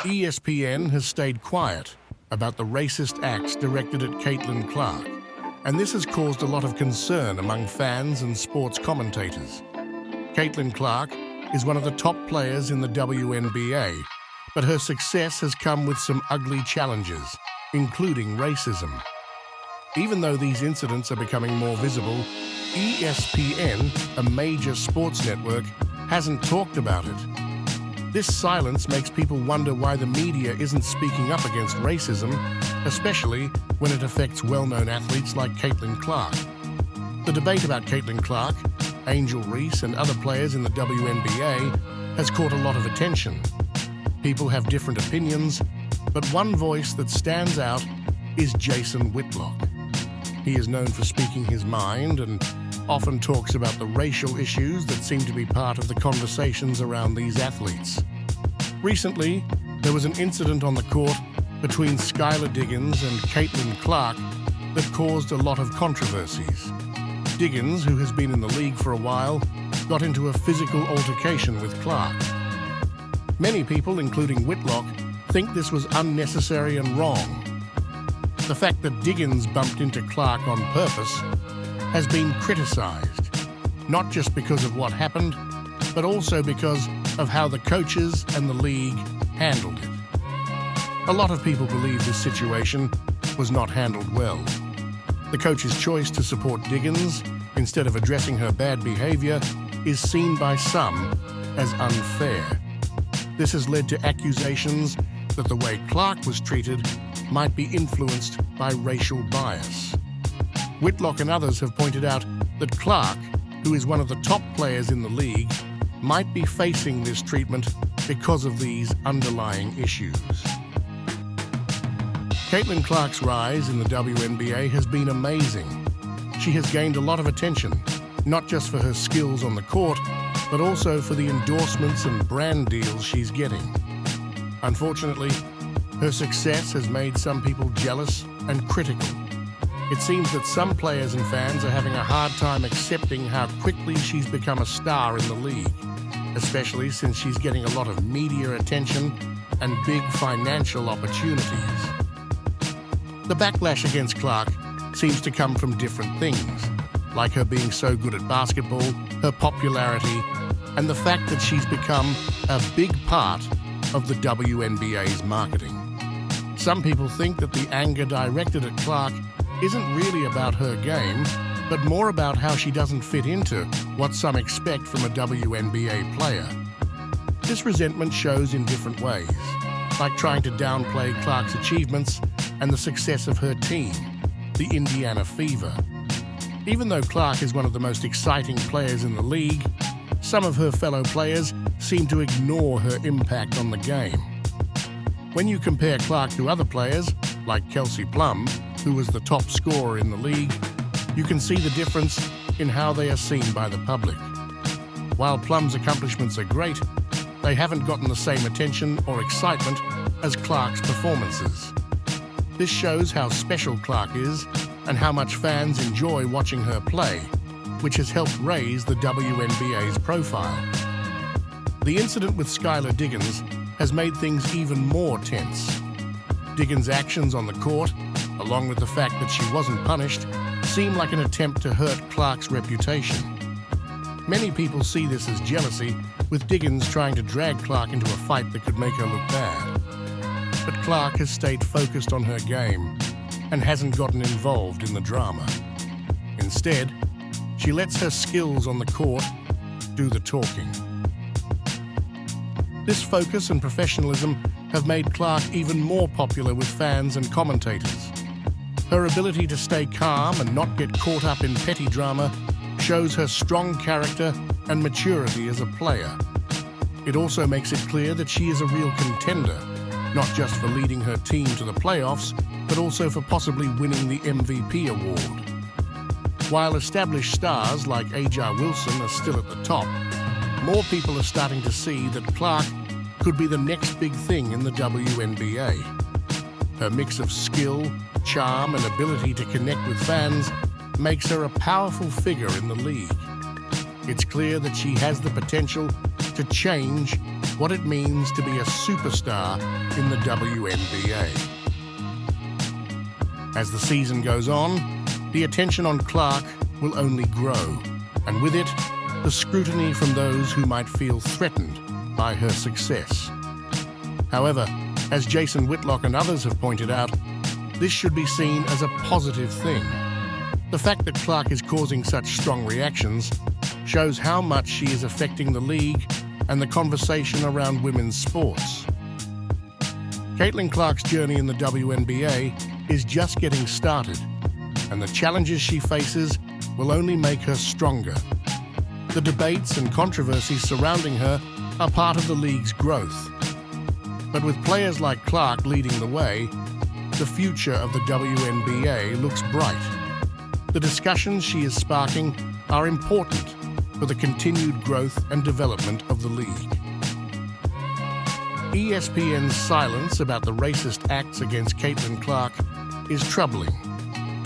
ESPN has stayed quiet about the racist acts directed at Caitlin Clark, and this has caused a lot of concern among fans and sports commentators. Caitlin Clark is one of the top players in the WNBA, but her success has come with some ugly challenges, including racism. Even though these incidents are becoming more visible, ESPN, a major sports network, hasn't talked about it. This silence makes people wonder why the media isn't speaking up against racism, especially when it affects well-known athletes like Caitlin Clark. The debate about Caitlin Clark, Angel Reese, and other players in the WNBA has caught a lot of attention. People have different opinions, but one voice that stands out is Jason Whitlock. He is known for speaking his mind and often talks about the racial issues that seem to be part of the conversations around these athletes. Recently, there was an incident on the court between Skylar Diggins and Caitlin Clark that caused a lot of controversies. Diggins, who has been in the league for a while, got into a physical altercation with Clark. Many people, including Whitlock, think this was unnecessary and wrong. The fact that Diggins bumped into Clark on purpose has been criticized, not just because of what happened, but also because of how the coaches and the league handled it. A lot of people believe this situation was not handled well. The coach's choice to support Diggins instead of addressing her bad behavior is seen by some as unfair. This has led to accusations that the way Clark was treated might be influenced by racial bias. Whitlock and others have pointed out that Clark, who is one of the top players in the league, might be facing this treatment because of these underlying issues. Caitlin Clark's rise in the WNBA has been amazing. She has gained a lot of attention, not just for her skills on the court, but also for the endorsements and brand deals she's getting. Unfortunately, her success has made some people jealous and critical. It seems that some players and fans are having a hard time accepting how quickly she's become a star in the league, especially since she's getting a lot of media attention and big financial opportunities. The backlash against Clark seems to come from different things, like her being so good at basketball, her popularity, and the fact that she's become a big part of the WNBA's marketing. Some people think that the anger directed at Clark isn't really about her game, but more about how she doesn't fit into what some expect from a WNBA player. This resentment shows in different ways, like trying to downplay Clark's achievements and the success of her team, the Indiana Fever. Even though Clark is one of the most exciting players in the league, some of her fellow players seem to ignore her impact on the game. When you compare Clark to other players, like Kelsey Plum, who was the top scorer in the league, you can see the difference in how they are seen by the public. While Plum's accomplishments are great, they haven't gotten the same attention or excitement as Clark's performances. This shows how special Clark is and how much fans enjoy watching her play, which has helped raise the WNBA's profile. The incident with Skylar Diggins has made things even more tense. Diggins' actions on the court, along with the fact that she wasn't punished, seem like an attempt to hurt Clark's reputation. Many people see this as jealousy, with Diggins trying to drag Clark into a fight that could make her look bad. But Clark has stayed focused on her game and hasn't gotten involved in the drama. Instead, she lets her skills on the court do the talking. This focus and professionalism have made Clark even more popular with fans and commentators. Her ability to stay calm and not get caught up in petty drama shows her strong character and maturity as a player. It also makes it clear that she is a real contender, not just for leading her team to the playoffs, but also for possibly winning the MVP award. While established stars like A'ja Wilson are still at the top, more people are starting to see that Clark could be the next big thing in the WNBA. Her mix of skill, charm, and ability to connect with fans makes her a powerful figure in the league. It's clear that she has the potential to change what it means to be a superstar in the WNBA. As the season goes on, the attention on Clark will only grow, and with it, the scrutiny from those who might feel threatened by her success. However, as Jason Whitlock and others have pointed out, this should be seen as a positive thing. The fact that Clark is causing such strong reactions shows how much she is affecting the league and the conversation around women's sports. Caitlin Clark's journey in the WNBA is just getting started, and the challenges she faces will only make her stronger. The debates and controversies surrounding her are part of the league's growth. But with players like Clark leading the way, the future of the WNBA looks bright. The discussions she is sparking are important for the continued growth and development of the league. ESPN's silence about the racist acts against Caitlin Clark is troubling.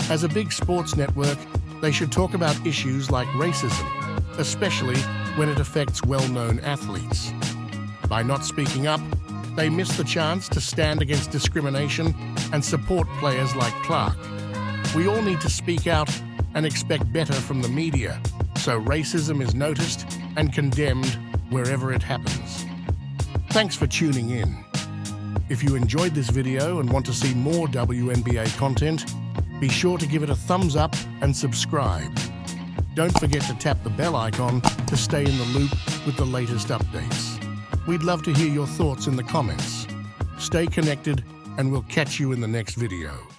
As a big sports network, they should talk about issues like racism, especially when it affects well-known athletes. By not speaking up, they miss the chance to stand against discrimination and support players like Clark. We all need to speak out and expect better from the media, so racism is noticed and condemned wherever it happens. Thanks for tuning in. If you enjoyed this video and want to see more WNBA content, be sure to give it a thumbs up and subscribe. Don't forget to tap the bell icon to stay in the loop with the latest updates. We'd love to hear your thoughts in the comments. Stay connected, and we'll catch you in the next video.